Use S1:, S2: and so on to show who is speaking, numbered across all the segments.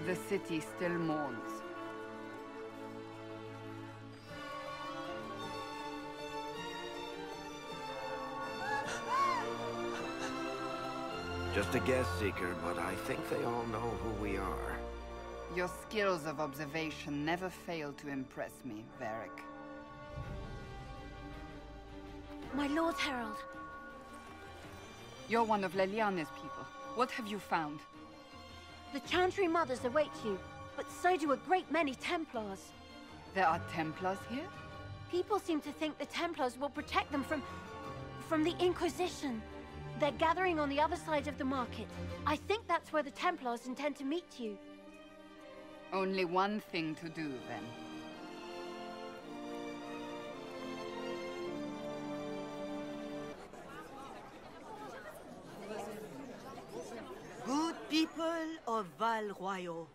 S1: The city still mourns.
S2: Just a guess, Seeker, but I think they all know who we are.
S1: Your skills of observation never fail to impress me, Varric.
S3: My Lord Herald.
S1: You're one of Leliana's people. What have you found?
S3: The Chantry Mothers await you, but so do a great many Templars.
S1: There are Templars here?
S3: People seem to think the Templars will protect them from the Inquisition. They're gathering on the other side of the market. I think that's where the Templars intend to meet you.
S1: Only one thing to do, then.
S4: Good people of Val Royal,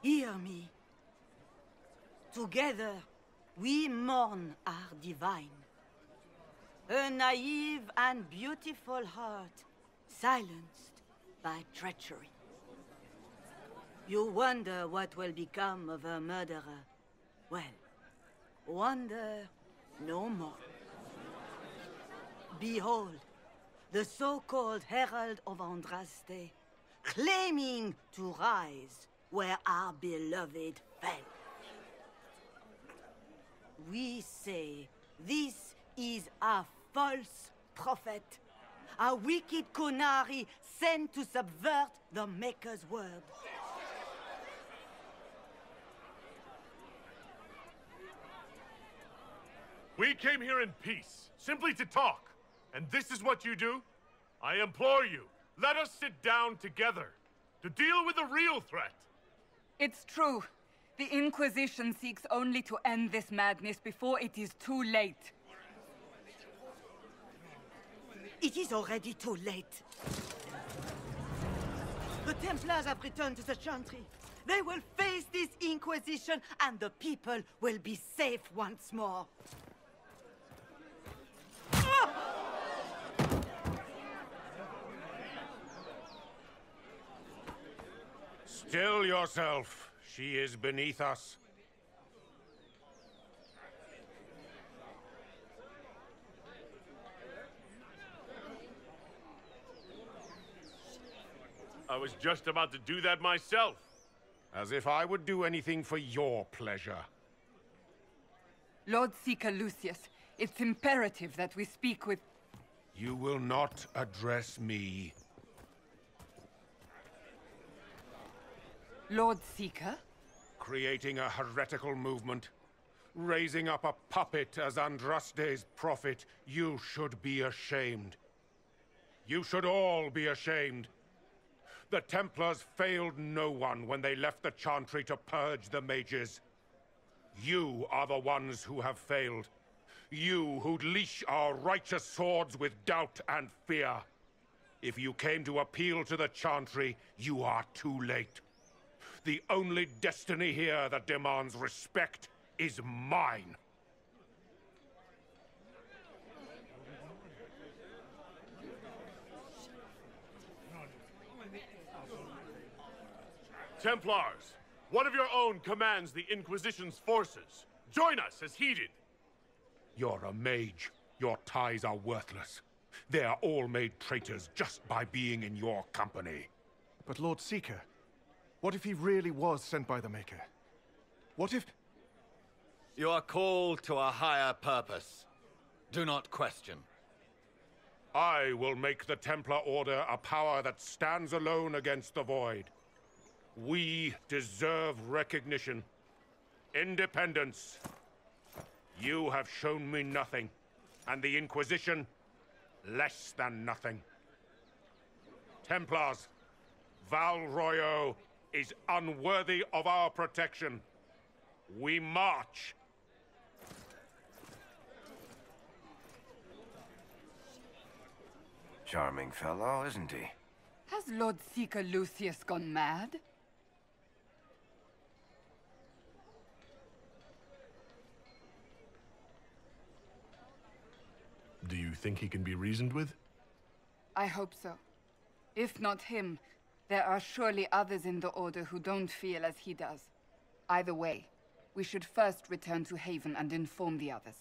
S4: hear me. Together, we mourn our divine. A naive and beautiful heart, silenced by treachery. You wonder what will become of a murderer. Well, wonder no more. Behold, the so-called Herald of Andraste, claiming to rise where our beloved fell. We say this is a false prophet, a wicked Konari sent to subvert the Maker's word.
S5: We came here in peace, simply to talk. And this is what you do? I implore you, let us sit down together to deal with the real threat.
S1: It's true. The Inquisition seeks only to end this madness before it is too late.
S4: It is already too late. The Templars have returned to the Chantry. They will face this Inquisition, and the people will be safe once more.
S6: Still yourself. She is beneath us.
S5: I was just about to do that myself.
S6: As if I would do anything for your pleasure.
S1: Lord Seeker Lucius, it's imperative that we speak with...
S6: You will not address me.
S1: Lord Seeker?
S6: Creating a heretical movement. Raising up a puppet as Andraste's prophet. You should be ashamed. You should all be ashamed. The Templars failed no one when they left the Chantry to purge the mages. You are the ones who have failed. You who'd leash our righteous swords with doubt and fear. If you came to appeal to the Chantry, you are too late. The only destiny here that demands respect is mine.
S5: Templars, one of your own commands the Inquisition's forces. Join us as he did.
S6: You're a mage. Your ties are worthless. They are all made traitors just by being in your company.
S7: But Lord Seeker, what if he really was sent by the Maker? What if...
S8: You are called to a higher purpose. Do not question.
S6: I will make the Templar Order a power that stands alone against the Void. We deserve recognition. Independence. You have shown me nothing, and the Inquisition, less than nothing. Templars, Val Royal is unworthy of our protection. We march.
S2: Charming fellow, isn't he?
S1: Has Lord Seeker Lucius gone mad?
S5: Do you think he can be reasoned with?
S1: I hope so. If not him, There are surely others in the Order who don't feel as he does. Either way, we should first return to Haven and inform the others.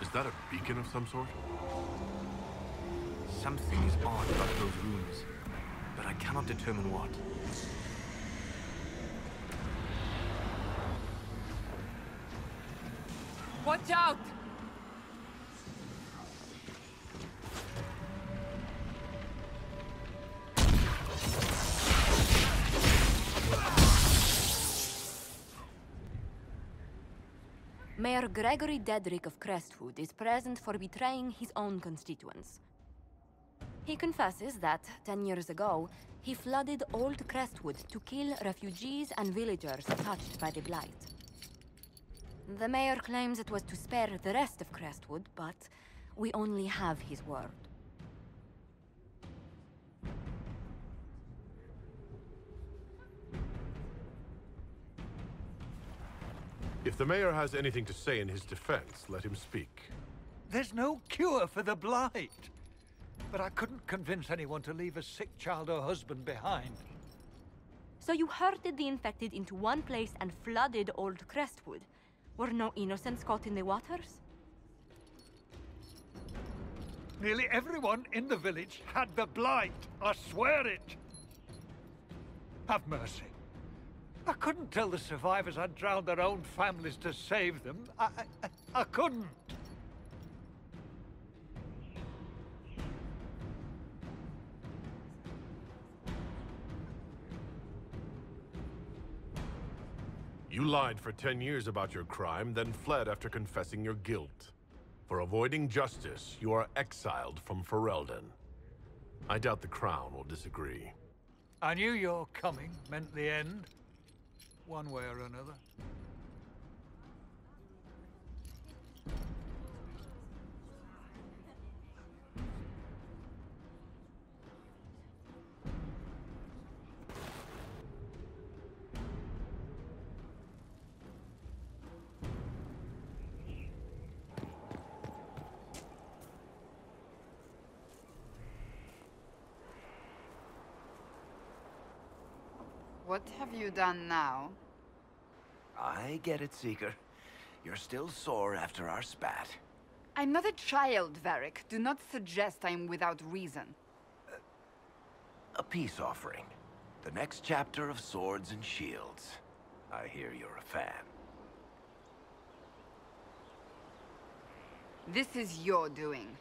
S5: Is that a beacon of some sort?
S9: Something is odd about those rooms, but I cannot determine what.
S1: Watch out!
S10: Mayor Gregory Dedrick of Crestwood is present for betraying his own constituents. He confesses that, 10 years ago, he flooded Old Crestwood to kill refugees and villagers touched by the Blight. The mayor claims it was to spare the rest of Crestwood, but we only have his word.
S5: If the mayor has anything to say in his defense, let him speak.
S11: There's no cure for the Blight. But I couldn't convince anyone to leave a sick child or husband behind.
S10: So you herded the infected into one place and flooded Old Crestwood? Were no innocents caught in the waters?
S11: Nearly everyone in the village had the Blight. I swear it. Have mercy. I couldn't tell the survivors I'd drowned their own families to save them. I couldn't.
S5: You lied for 10 years about your crime, then fled after confessing your guilt. For avoiding justice, you are exiled from Ferelden. I doubt the Crown will disagree.
S11: I knew your coming meant the end, one way or another.
S1: What have you done now?
S2: I get it, Seeker. You're still sore after our spat.
S1: I'm not a child, Varric. Do not suggest I'm without reason.
S2: A peace offering. The next chapter of Swords and Shields. I hear you're a fan.
S1: This is your doing.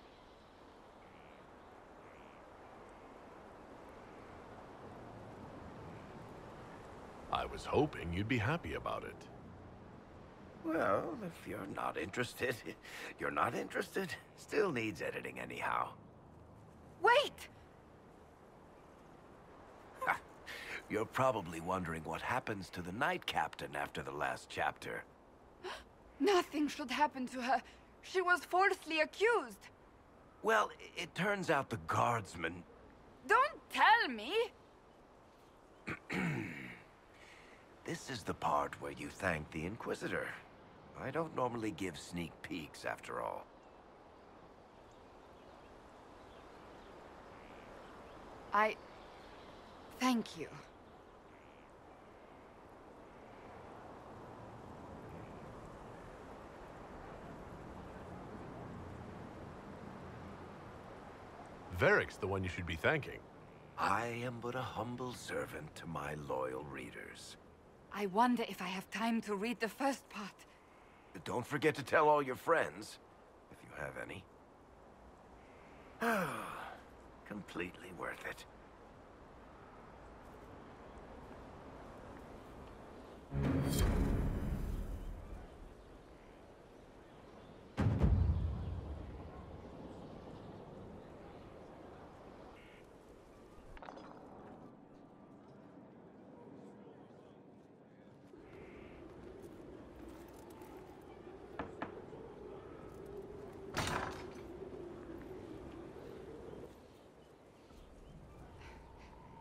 S5: I was hoping you'd be happy about it.
S2: Well, if you're not interested, you're not interested. Still needs editing anyhow.
S1: Wait!
S2: You're probably wondering what happens to the Knight Captain after the last chapter.
S1: Nothing should happen to her. She was falsely accused.
S2: Well, it turns out the guardsmen...
S1: Don't tell me!
S2: This is the part where you thank the Inquisitor. I don't normally give sneak peeks, after all.
S1: Thank you.
S5: Varric's the one you should be thanking.
S2: I am but a humble servant to my loyal readers.
S1: I wonder if I have time to read the first part.
S2: Don't forget to tell all your friends, if you have any. Completely worth it.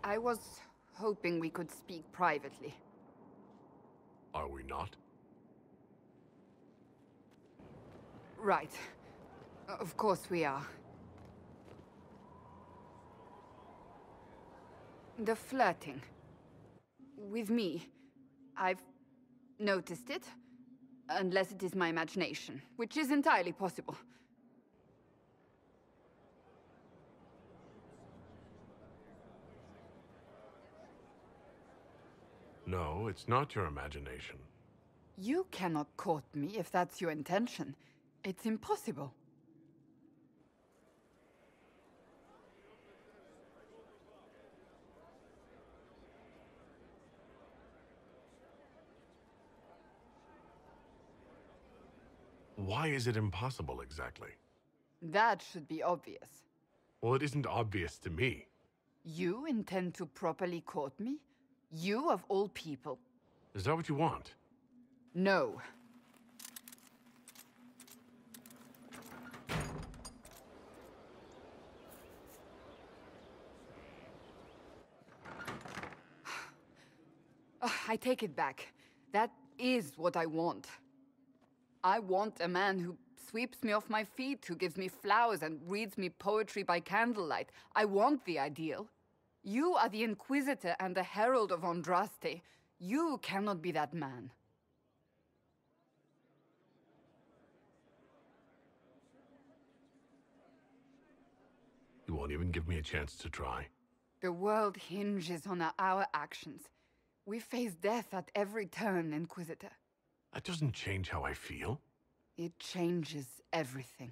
S1: I was hoping we could speak privately.
S5: Are we not?
S1: Right. Of course we are. The flirting. With me. I've noticed it. Unless it is my imagination, which is entirely possible.
S5: No, it's not your imagination.
S1: You cannot court me if that's your intention. It's impossible.
S5: Why is it impossible exactly?
S1: That should be obvious.
S5: Well, it isn't obvious to me.
S1: You intend to properly court me? You of all people.
S5: Is that what you want?
S1: No. I take it back. That is what I want. I want a man who sweeps me off my feet, who gives me flowers and reads me poetry by candlelight. I want the ideal. You are the Inquisitor and the Herald of Andraste. You cannot be that man.
S5: You won't even give me a chance to try.
S1: The world hinges on our actions. We face death at every turn, Inquisitor.
S5: That doesn't change how I feel.
S1: It changes everything.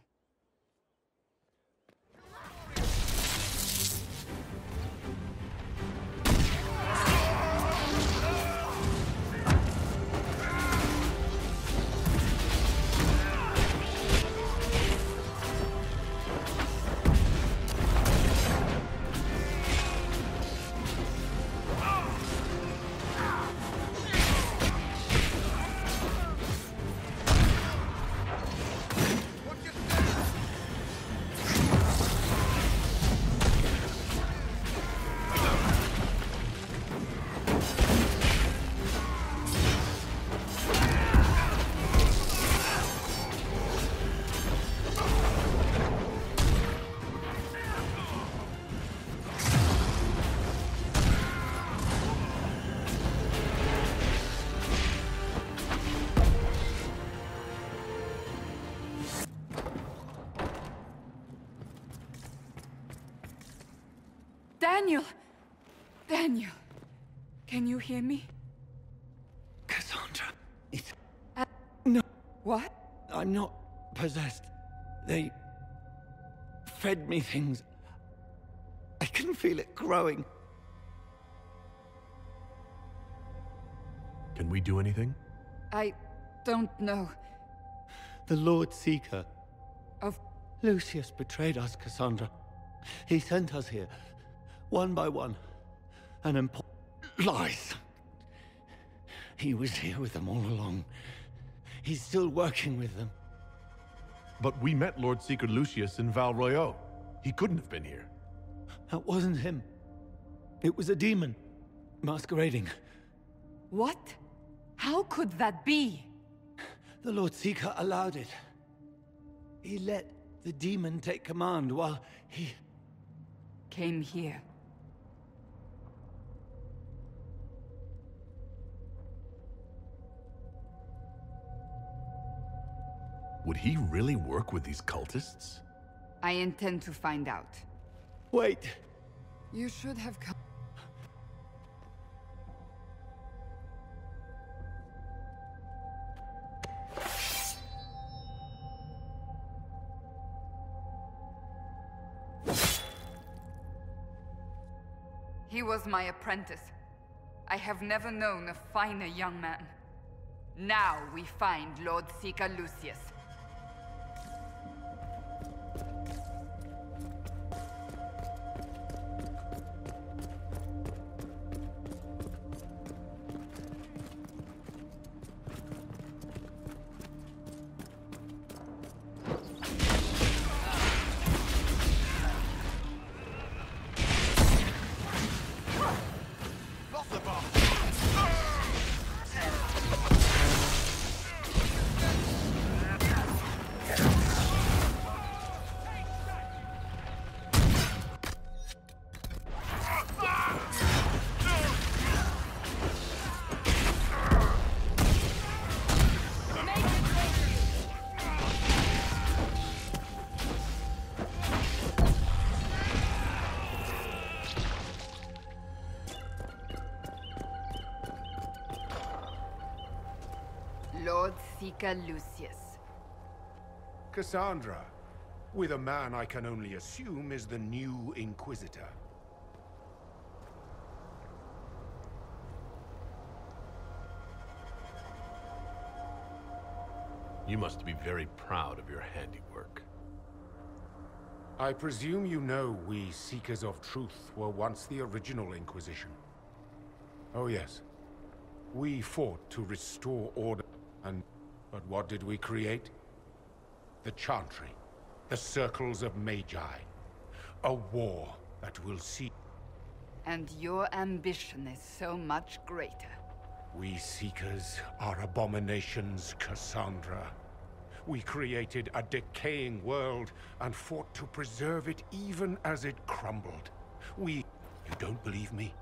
S1: Daniel! Daniel! Can you hear me?
S12: Cassandra, it's... No.
S1: What?
S12: I'm not possessed. They... fed me things. I can feel it growing.
S5: Can we do anything?
S1: I don't know.
S12: The Lord Seeker.
S1: Of...
S12: Lucius betrayed us, Cassandra. He sent us here, one by one. Lies! He was here with them all along. He's still working with them.
S5: But we met Lord Seeker Lucius in Val Royeaux. He couldn't have been here.
S12: That wasn't him. It was a demon, masquerading.
S1: What? How could that be?
S12: The Lord Seeker allowed it. He let the demon take command while he...
S1: Came here.
S5: Would he really work with these cultists?
S1: I intend to find out.
S12: Wait.
S1: You should have come. He was my apprentice. I have never known a finer young man. Now we find Lord Seeker Lucius. Lord Seeker Lucius.
S6: Cassandra, with a man I can only assume is the new Inquisitor.
S5: You must be very proud of your handiwork.
S6: I presume you know we Seekers of Truth were once the original Inquisition. Oh yes. We fought to restore order, but what did we create? The Chantry, the Circles of Magi. A war that will see...
S1: And your ambition is so much greater.
S6: We Seekers are abominations, Cassandra. We created a decaying world and fought to preserve it even as it crumbled. You don't believe me?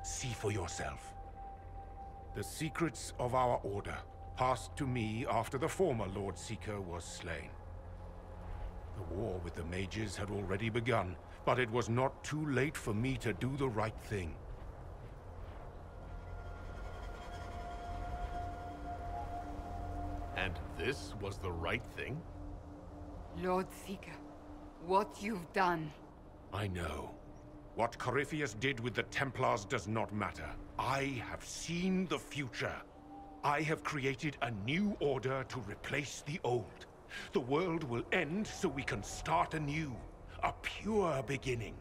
S6: See for yourself. The secrets of our order passed to me after the former Lord Seeker was slain. The war with the mages had already begun, but it was not too late for me to do the right thing.
S5: And this was the right thing?
S1: Lord Seeker, what you've done...
S6: I know. What Corypheus did with the Templars does not matter. I have seen the future. I have created a new order to replace the old. The world will end so we can start anew. A pure beginning.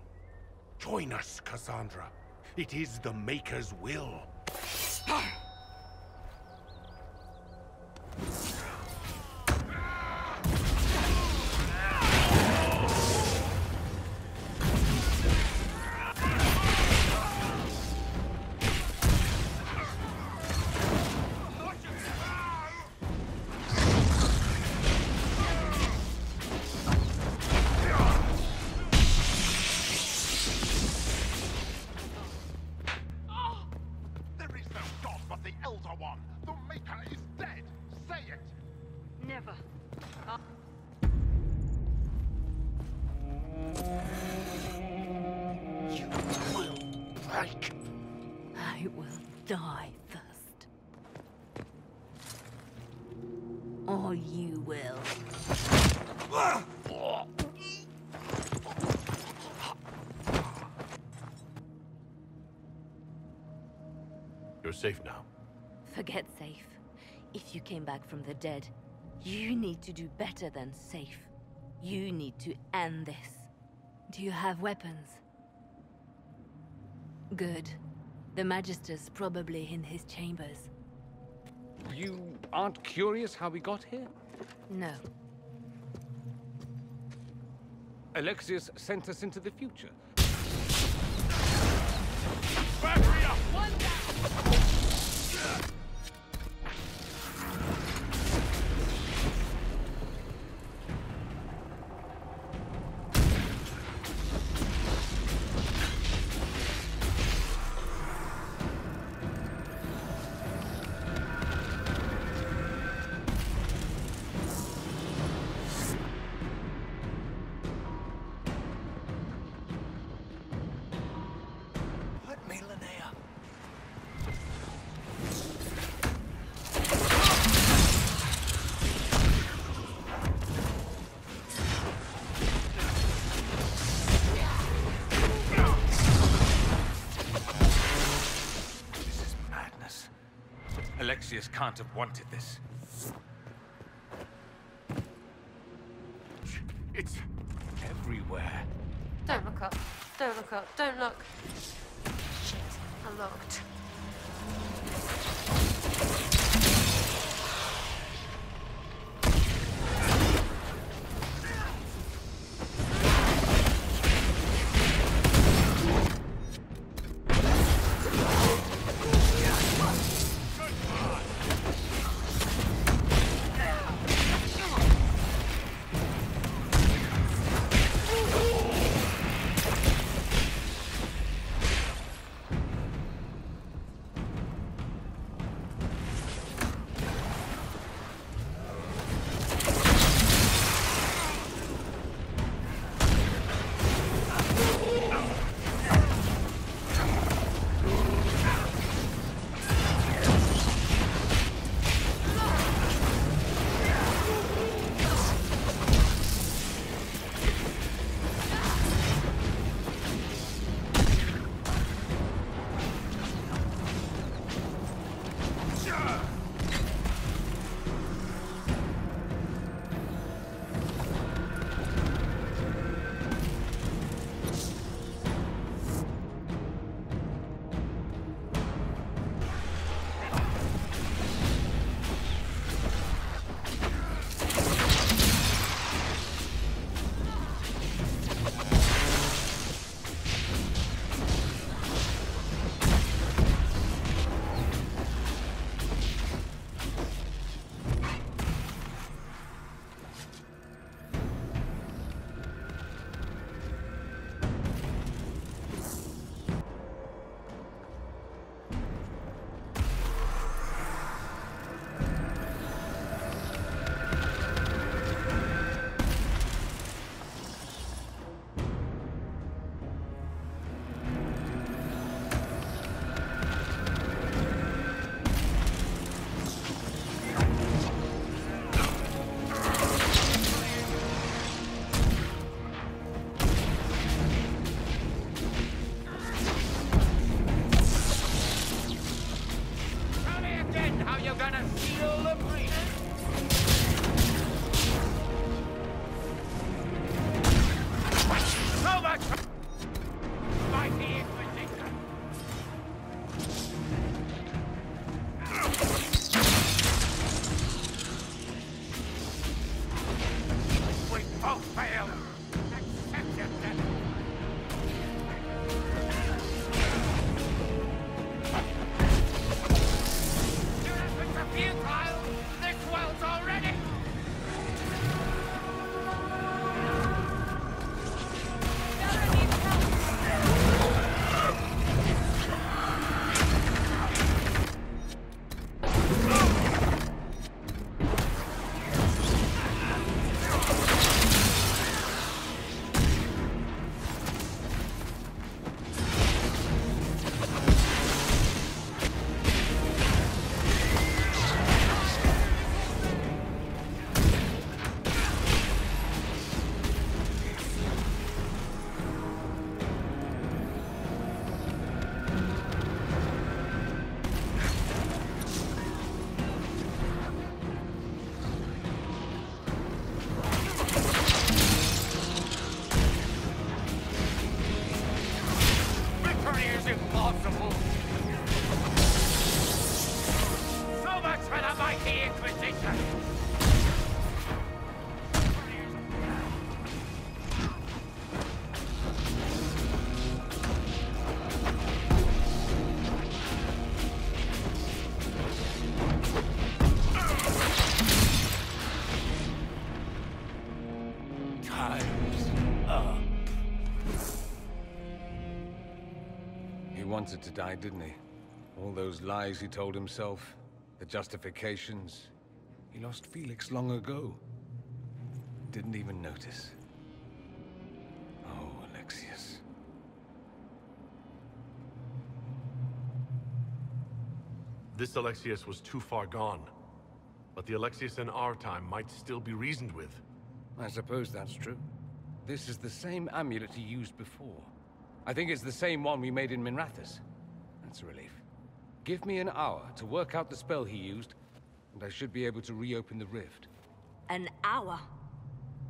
S6: Join us, Cassandra. It is the Maker's will.
S3: Never.
S2: You will break.
S10: I will die first. Or you will.
S5: You're safe now.
S10: Forget safe. If you came back from the dead, you need to do better than safe. You need to end this. Do you have weapons? Good. The Magister's probably in his chambers.
S13: You aren't curious how we got here?
S10: No.
S13: Alexius sent us into the future.
S8: Battery up! One down!
S13: Alexius can't have wanted this.
S6: It's everywhere.
S14: Don't look up. Don't look up. Don't look. Shit. Unlocked.
S15: impossible. So much for the mighty Inquisition.
S13: He wanted to die, didn't he? All those lies he told himself, the justifications. He lost Felix long ago. Didn't even notice. Oh, Alexius.
S5: This Alexius was too far gone. But the Alexius in our time might still be reasoned with.
S13: I suppose that's true. This is the same amulet he used before. I think it's the same one we made in Minrathous. That's a relief. Give me an hour to work out the spell he used, and I should be able to reopen the rift.
S10: An hour?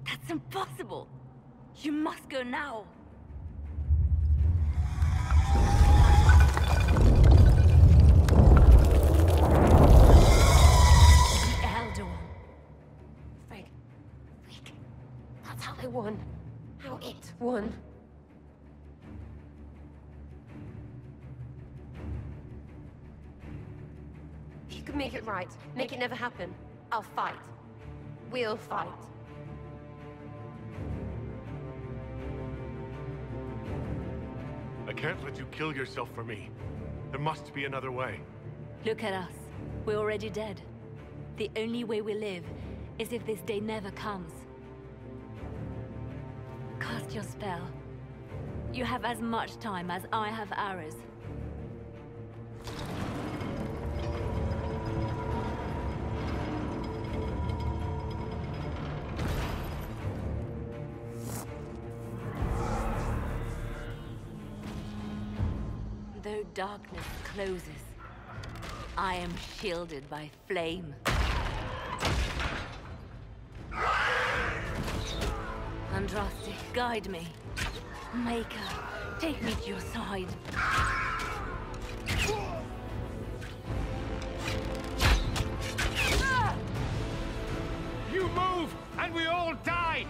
S10: That's impossible! You must go now!
S14: The Elder One. Frig. That's how they won. How it won. If you could make it right, make it never happen, I'll fight. We'll fight.
S5: I can't let you kill yourself for me. There must be another way.
S10: Look at us. We're already dead. The only way we live is if this day never comes. Cast your spell. You have as much time as I have hours. Though darkness closes, I am shielded by flame. Andraste, guide me. Maker, take me to your side.
S15: You move, and we all die!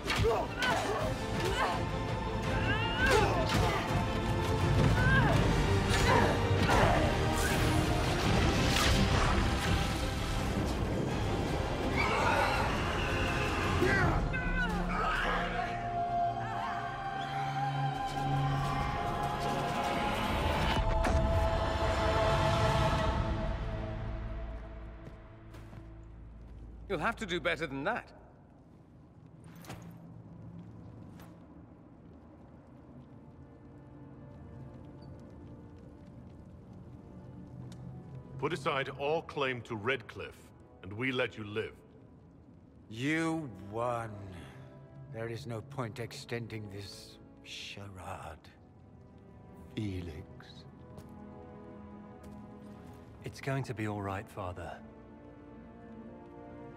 S13: You'll have to do better than that.
S5: Put aside all claim to Redcliffe, and we let you live.
S16: You won. There is no point extending this charade.
S17: Felix. It's going to be all right, Father.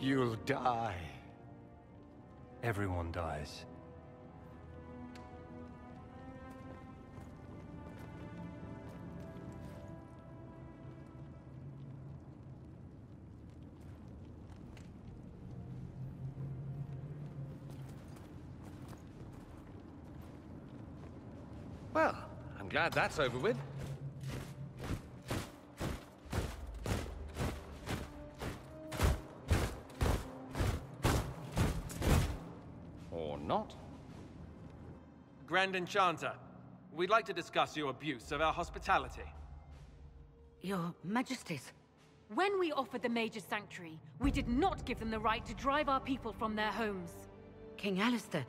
S16: You'll die.
S17: Everyone dies.
S13: Well, I'm glad that's over with. Or not.
S18: Grand Enchanter, we'd like to discuss your abuse of our hospitality.
S4: Your Majesties.
S19: When we offered the Mage's Sanctuary, we did not give them the right to drive our people from their homes.
S4: King Alistair,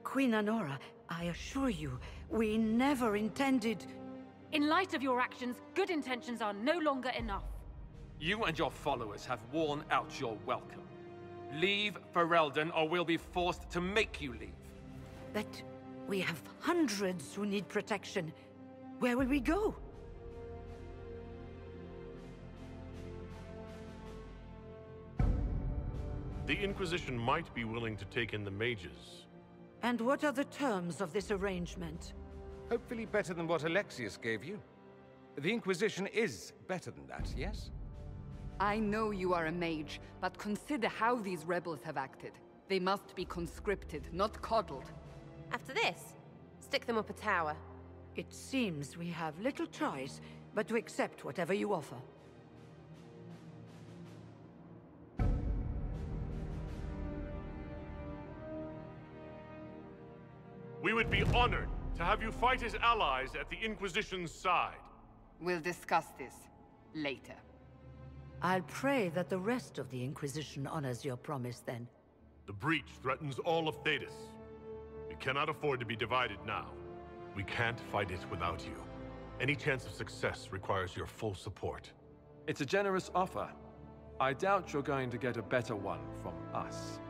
S4: Queen Anora, I assure you, we never intended...
S19: In light of your actions, good intentions are no longer enough.
S18: You and your followers have worn out your welcome. Leave Ferelden, or we'll be forced to make you leave.
S4: But we have hundreds who need protection. Where will we go?
S5: The Inquisition might be willing to take in the mages.
S4: And what are the terms of this arrangement?
S13: Hopefully better than what Alexius gave you. The Inquisition is better than that, yes?
S1: I know you are a mage, but consider how these rebels have acted. They must be conscripted, not coddled.
S14: After this, stick them up a tower.
S4: It seems we have little choice but to accept whatever you offer.
S5: We would be honored to have you fight as allies at the Inquisition's side.
S1: We'll discuss this later.
S4: I'll pray that the rest of the Inquisition honors your promise then.
S5: The breach threatens all of Thedas. We cannot afford to be divided now. We can't fight it without you. Any chance of success requires your full support.
S18: It's a generous offer. I doubt you're going to get a better one from us.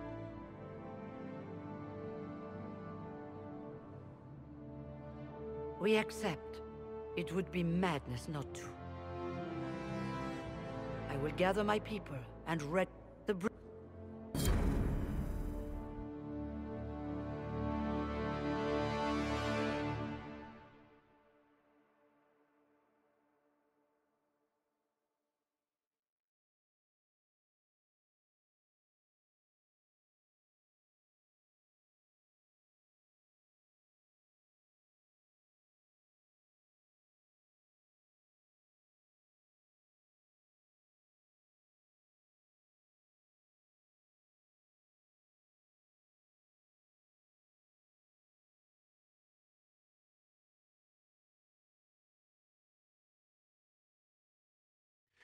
S4: We accept. It would be madness not to. will gather my people and red the bridge.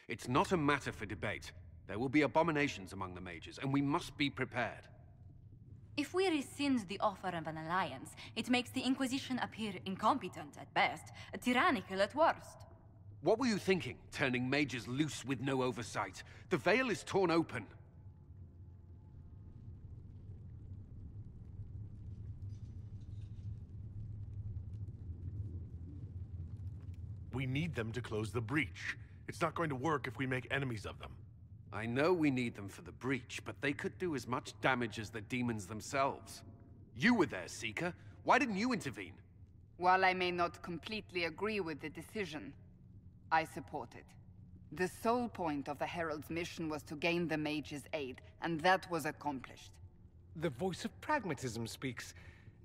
S20: It's not a matter for debate. There will be abominations among the mages, and we must be prepared.
S10: If we rescind the offer of an alliance, it makes the Inquisition appear incompetent at best, tyrannical at worst.
S20: What were you thinking, turning mages loose with no oversight? The veil is torn open.
S5: We need them to close the breach. It's not going to work if we make enemies of them.
S20: I know we need them for the breach, but they could do as much damage as the demons themselves. You were there, Seeker. Why didn't you intervene?
S1: While I may not completely agree with the decision, I support it. The sole point of the Herald's mission was to gain the mage's aid, and that was accomplished.
S13: The voice of pragmatism speaks.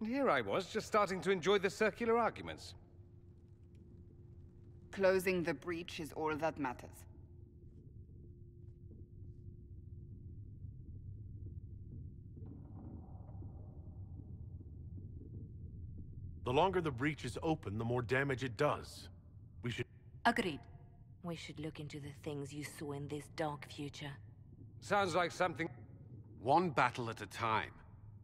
S13: And here I was, just starting to enjoy the circular arguments.
S1: Closing the breach is all that matters.
S5: The longer the breach is open, the more damage it does. We should...
S10: Agreed.
S14: We should look into the things you saw in this dark future.
S13: Sounds like something...
S20: One battle at a time.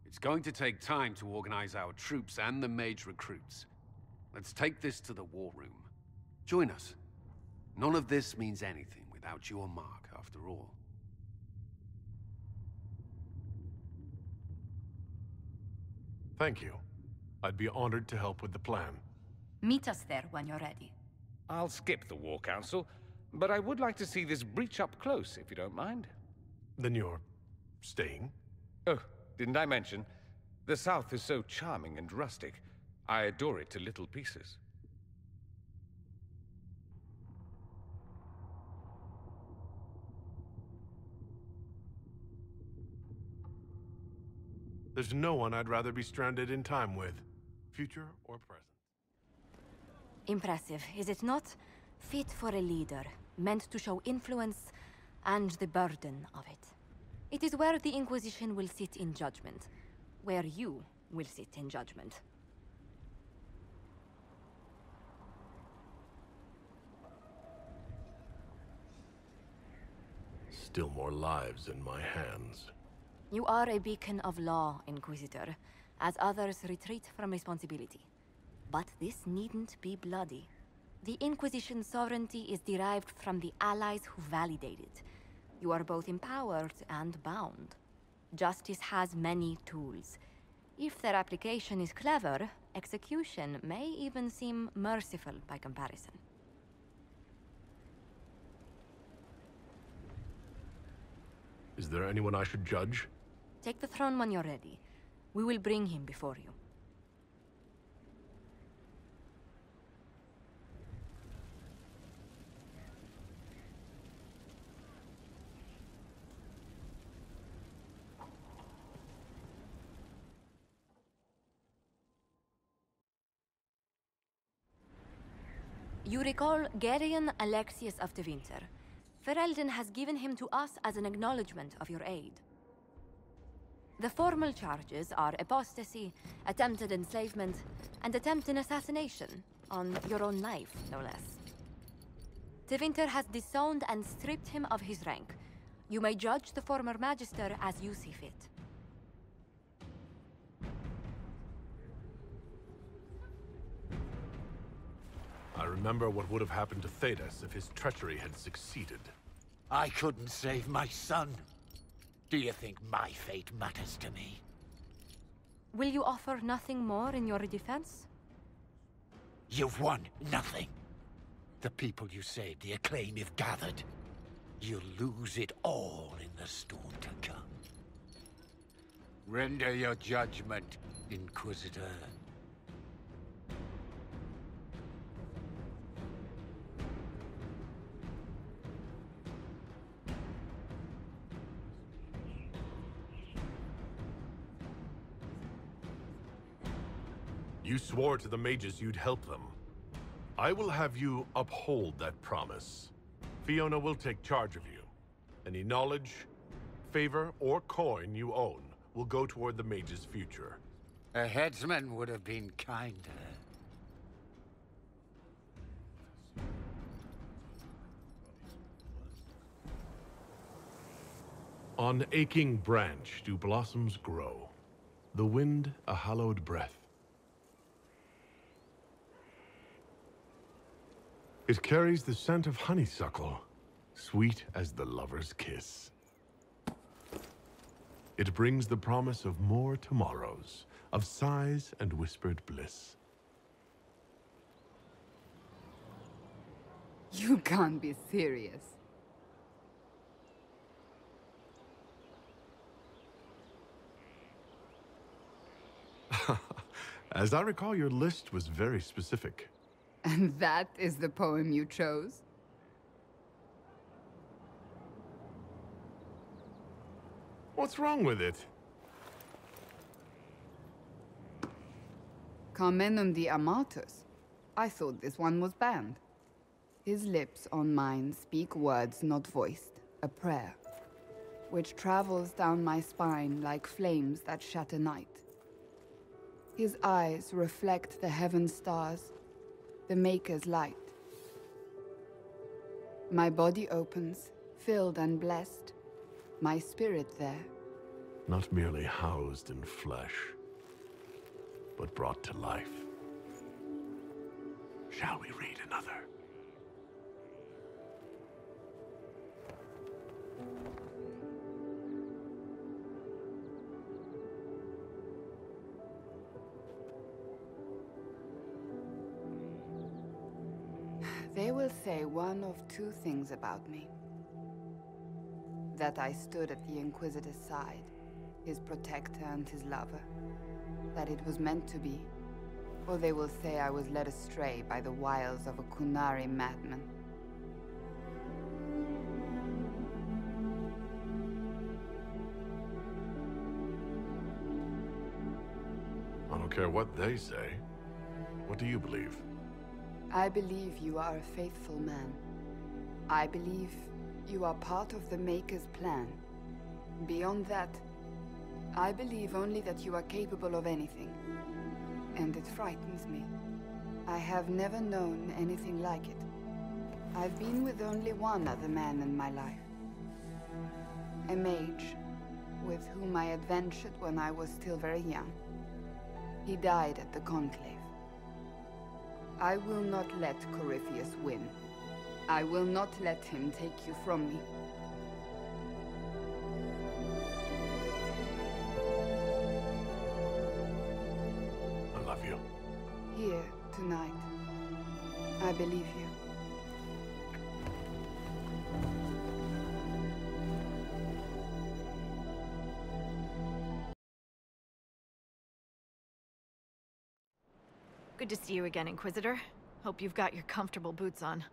S20: It's going to take time to organize our troops and the mage recruits. Let's take this to the war room. Join us. None of this means anything without your mark, after all.
S5: Thank you. I'd be honored to help with the plan.
S10: Meet us there when you're ready.
S13: I'll skip the War Council, but I would like to see this breach up close, if you don't mind.
S5: Then you're... staying?
S13: Oh, didn't I mention? The South is so charming and rustic. I adore it to little pieces.
S5: There's no one I'd rather be stranded in time with, future or present.
S10: Impressive, is it not? Fit for a leader, meant to show influence and the burden of it. It is where the Inquisition will sit in judgment, where you will sit in judgment.
S5: Still more lives in my hands.
S10: You are a beacon of law, Inquisitor, as others retreat from responsibility. But this needn't be bloody. The Inquisition's sovereignty is derived from the allies who validate it. You are both empowered and bound. Justice has many tools. If their application is clever, execution may even seem merciful by comparison.
S5: Is there anyone I should judge?
S10: Take the throne when you're ready. We will bring him before you. You recall Geryon Alexius of Tevinter. Ferelden has given him to us as an acknowledgement of your aid. The formal charges are apostasy, attempted enslavement, and attempted assassination on your own life, no less. Tevinter has disowned and stripped him of his rank. You may judge the former Magister as you see fit.
S5: I remember what would have happened to Thedas if his treachery had succeeded.
S16: I couldn't save my son. Do you think my fate matters to me?
S10: Will you offer nothing more in your defense?
S16: You've won nothing. The people you saved, the acclaim you've gathered. you'll lose it all in the storm to come. Render your judgment, Inquisitor.
S5: You swore to the mages you'd help them. I will have you uphold that promise. Fiona will take charge of you. Any knowledge, favor, or coin you own will go toward the mage's future.
S16: A headsman would have been kinder.
S5: On aching branch do blossoms grow, the wind a hallowed breath. It carries the scent of honeysuckle, sweet as the lover's kiss. It brings the promise of more tomorrows, of sighs and whispered bliss.
S1: You can't be serious.
S5: As I recall, your list was very specific.
S1: And that is the poem you chose?
S5: What's wrong with it?
S1: Carmenum de Amatus. I thought this one was banned. His lips on mine speak words not voiced, a prayer, which travels down my spine like flames that shatter night. His eyes reflect the heaven stars, the Maker's light. My body opens, filled and blessed, my spirit there.
S5: Not merely housed in flesh, but brought to life. Shall we read another?
S1: They will say one of two things about me. That I stood at the Inquisitor's side, his protector and his lover. That it was meant to be. Or they will say I was led astray by the wiles of a Qunari madman.
S5: I don't care what they say. What do you believe?
S1: I believe you are a faithful man. I believe you are part of the Maker's plan. Beyond that, I believe only that you are capable of anything. And it frightens me. I have never known anything like it. I've been with only one other man in my life. A mage, with whom I adventured when I was still very young. He died at the Conclave. I will not let Corypheus win. I will not let him take you from me.
S5: I love you.
S1: Here, tonight. I believe you.
S21: Good to see you again, Inquisitor. Hope you've got your comfortable boots on.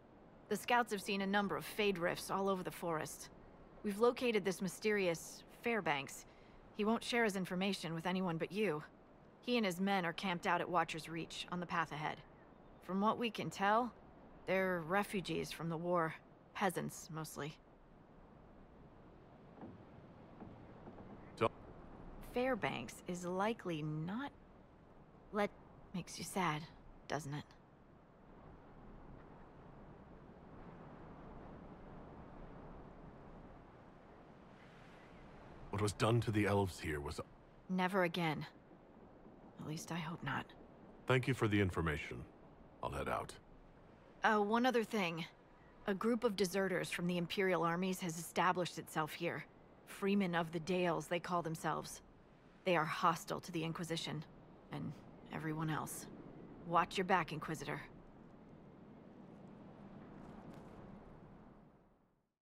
S21: The scouts have seen a number of Fade rifts all over the forest. We've located this mysterious Fairbanks. He won't share his information with anyone but you. He and his men are camped out at Watcher's Reach, on the path ahead. From what we can tell, they're refugees from the war. Peasants, mostly.
S5: So
S21: Fairbanks is likely not... Makes you sad, doesn't it?
S5: What was done to the elves here was...
S21: Never again. At least I hope not.
S5: Thank you for the information. I'll head out.
S21: One other thing. A group of deserters from the Imperial armies has established itself here. Freemen of the Dales, they call themselves. They are hostile to the Inquisition. And everyone else. Watch your back, Inquisitor.